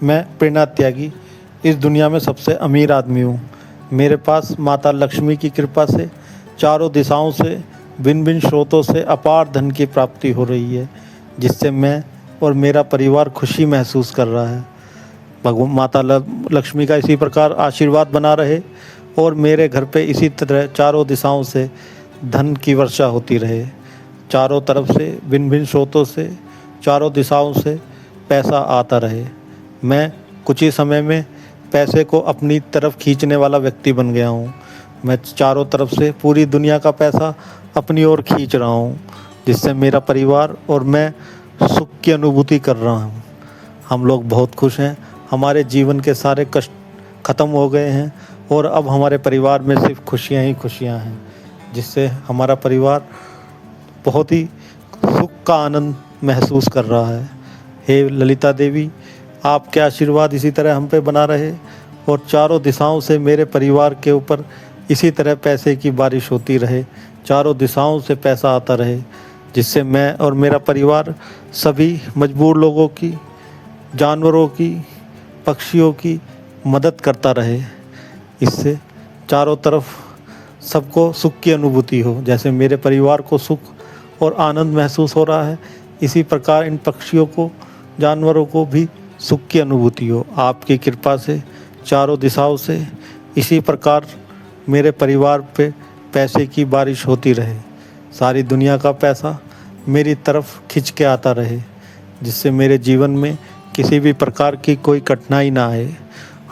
मैं प्रेरणा त्यागी इस दुनिया में सबसे अमीर आदमी हूँ। मेरे पास माता लक्ष्मी की कृपा से चारों दिशाओं से भिन्न भिन्न स्रोतों से अपार धन की प्राप्ति हो रही है, जिससे मैं और मेरा परिवार खुशी महसूस कर रहा है। भगवान माता लक्ष्मी का इसी प्रकार आशीर्वाद बना रहे और मेरे घर पे इसी तरह चारों दिशाओं से धन की वर्षा होती रहे। चारों तरफ से भिन्न भिन्न स्रोतों से चारों दिशाओं से पैसा आता रहे। मैं कुछ ही समय में पैसे को अपनी तरफ खींचने वाला व्यक्ति बन गया हूँ। मैं चारों तरफ से पूरी दुनिया का पैसा अपनी ओर खींच रहा हूँ, जिससे मेरा परिवार और मैं सुख की अनुभूति कर रहा हूँ। हम लोग बहुत खुश हैं। हमारे जीवन के सारे कष्ट ख़त्म हो गए हैं और अब हमारे परिवार में सिर्फ खुशियाँ ही खुशियाँ हैं, जिससे हमारा परिवार बहुत ही सुख का आनंद महसूस कर रहा है। हे ललिता देवी, आपके आशीर्वाद इसी तरह हम पे बना रहे और चारों दिशाओं से मेरे परिवार के ऊपर इसी तरह पैसे की बारिश होती रहे। चारों दिशाओं से पैसा आता रहे, जिससे मैं और मेरा परिवार सभी मजबूर लोगों की, जानवरों की, पक्षियों की मदद करता रहे। इससे चारों तरफ सबको सुख की अनुभूति हो। जैसे मेरे परिवार को सुख और आनंद महसूस हो रहा है, इसी प्रकार इन पक्षियों को, जानवरों को भी सुख की अनुभूति हो। आपकी कृपा से चारों दिशाओं से इसी प्रकार मेरे परिवार पे पैसे की बारिश होती रहे। सारी दुनिया का पैसा मेरी तरफ खिंच के आता रहे, जिससे मेरे जीवन में किसी भी प्रकार की कोई कठिनाई ना आए।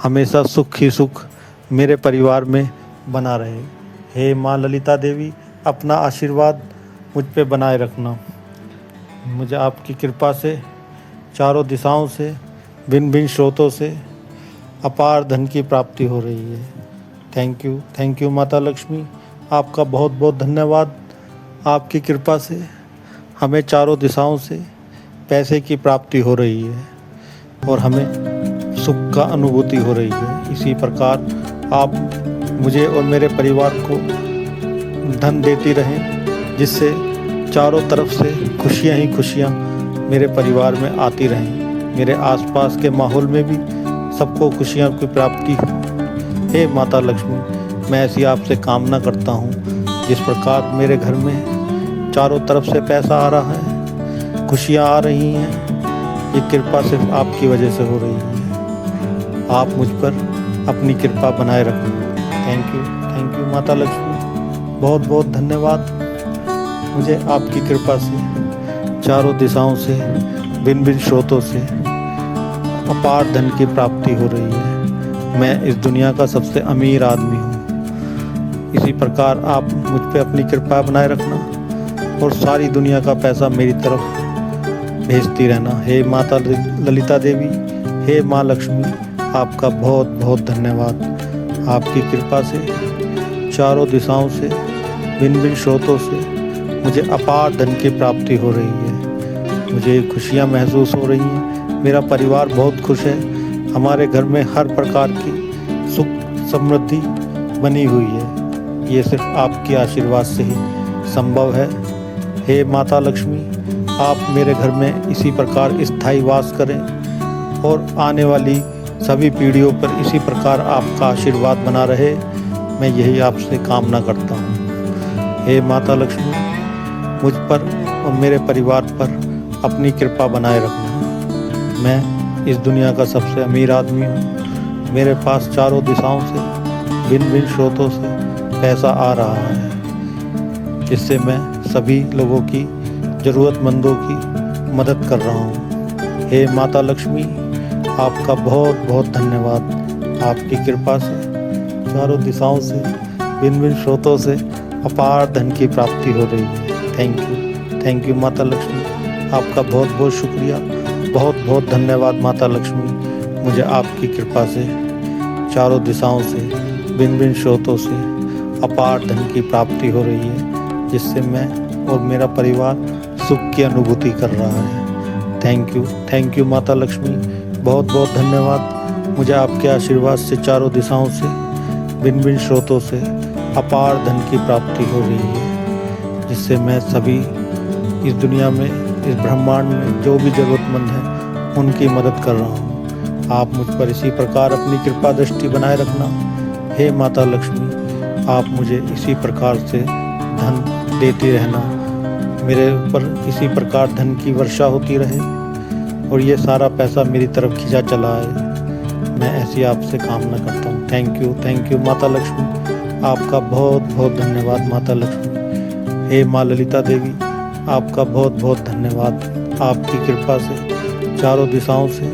हमेशा सुख ही सुख मेरे परिवार में बना रहे। हे माँ ललिता देवी, अपना आशीर्वाद मुझ पे बनाए रखना। मुझे आपकी कृपा से चारों दिशाओं से भिन्न भिन्न स्रोतों से अपार धन की प्राप्ति हो रही है। थैंक यू माता लक्ष्मी, आपका बहुत बहुत धन्यवाद। आपकी कृपा से हमें चारों दिशाओं से पैसे की प्राप्ति हो रही है और हमें सुख का अनुभूति हो रही है। इसी प्रकार आप मुझे और मेरे परिवार को धन देती रहें, जिससे चारों तरफ से खुशियाँ ही खुशियाँ मेरे परिवार में आती रहें। मेरे आसपास के माहौल में भी सबको खुशियाँ की प्राप्ति हो। हे माता लक्ष्मी, मैं ऐसी आपसे कामना करता हूँ, जिस प्रकार मेरे घर में चारों तरफ से पैसा आ रहा है, खुशियाँ आ रही हैं, ये कृपा सिर्फ आपकी वजह से हो रही है। आप मुझ पर अपनी कृपा बनाए रखें। थैंक यू माता लक्ष्मी, बहुत बहुत धन्यवाद। मुझे आपकी कृपा से चारों दिशाओं से भिन्न भिन्न स्रोतों से अपार धन की प्राप्ति हो रही है। मैं इस दुनिया का सबसे अमीर आदमी हूँ। इसी प्रकार आप मुझ पे अपनी कृपा बनाए रखना और सारी दुनिया का पैसा मेरी तरफ भेजती रहना। हे माता ललिता देवी, हे माँ लक्ष्मी, आपका बहुत बहुत धन्यवाद। आपकी कृपा से चारों दिशाओं से भिन्न भिन्न स्रोतों से मुझे अपार धन की प्राप्ति हो रही है। मुझे खुशियाँ महसूस हो रही हैं। मेरा परिवार बहुत खुश है। हमारे घर में हर प्रकार की सुख समृद्धि बनी हुई है। ये सिर्फ आपके आशीर्वाद से ही संभव है। हे माता लक्ष्मी, आप मेरे घर में इसी प्रकार स्थायी वास करें और आने वाली सभी पीढ़ियों पर इसी प्रकार आपका आशीर्वाद बना रहे। मैं यही आपसे कामना करता हूँ। हे माता लक्ष्मी, मुझ पर और मेरे परिवार पर अपनी कृपा बनाए रखना। मैं इस दुनिया का सबसे अमीर आदमी हूँ। मेरे पास चारों दिशाओं से भिन्न भिन्न स्रोतों से पैसा आ रहा है, जिससे मैं सभी लोगों की, ज़रूरतमंदों की मदद कर रहा हूँ। हे माता लक्ष्मी, आपका बहुत बहुत धन्यवाद। आपकी कृपा से चारों दिशाओं से भिन्न भिन्न स्रोतों से अपार धन की प्राप्ति हो रही है। थैंक यू माता लक्ष्मी, आपका बहुत बहुत शुक्रिया। बहुत बहुत धन्यवाद माता लक्ष्मी। मुझे आपकी कृपा से चारों दिशाओं से भिन्न भिन्न स्रोतों से अपार धन की प्राप्ति हो रही है, जिससे मैं और मेरा परिवार सुख की अनुभूति कर रहा है। थैंक यू माता लक्ष्मी, बहुत बहुत धन्यवाद। मुझे आपके आशीर्वाद से चारों दिशाओं से भिन्न भिन्न स्रोतों से अपार धन की प्राप्ति हो रही है, जिससे मैं सभी इस दुनिया में, इस ब्रह्मांड में जो भी ज़रूरतमंद हैं उनकी मदद कर रहा हूँ। आप मुझ पर इसी प्रकार अपनी कृपा दृष्टि बनाए रखना। हे माता लक्ष्मी, आप मुझे इसी प्रकार से धन देती रहना, मेरे ऊपर इसी प्रकार धन की वर्षा होती रहे और ये सारा पैसा मेरी तरफ खिंचा चला आए। मैं ऐसी आपसे कामना करता हूँ। थैंक यू माता लक्ष्मी। आपका बहुत बहुत धन्यवाद माता लक्ष्मी। हे माँ ललिता देवी, आपका बहुत बहुत धन्यवाद। आपकी कृपा से चारों दिशाओं से,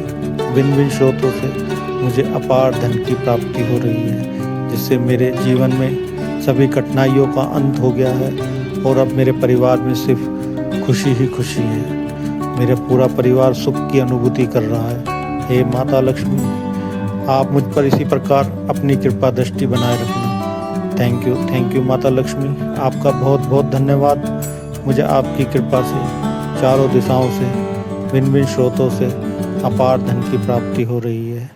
भिन्न भिन्न स्रोतों से मुझे अपार धन की प्राप्ति हो रही है, जिससे मेरे जीवन में सभी कठिनाइयों का अंत हो गया है और अब मेरे परिवार में सिर्फ खुशी ही खुशी है। मेरा पूरा परिवार सुख की अनुभूति कर रहा है। हे माता लक्ष्मी, आप मुझ पर इसी प्रकार अपनी कृपा दृष्टि बनाए रखना। थैंक यू माता लक्ष्मी। आपका बहुत बहुत धन्यवाद। मुझे आपकी कृपा से चारों दिशाओं से, भिन्न भिन्न स्रोतों से अपार धन की प्राप्ति हो रही है।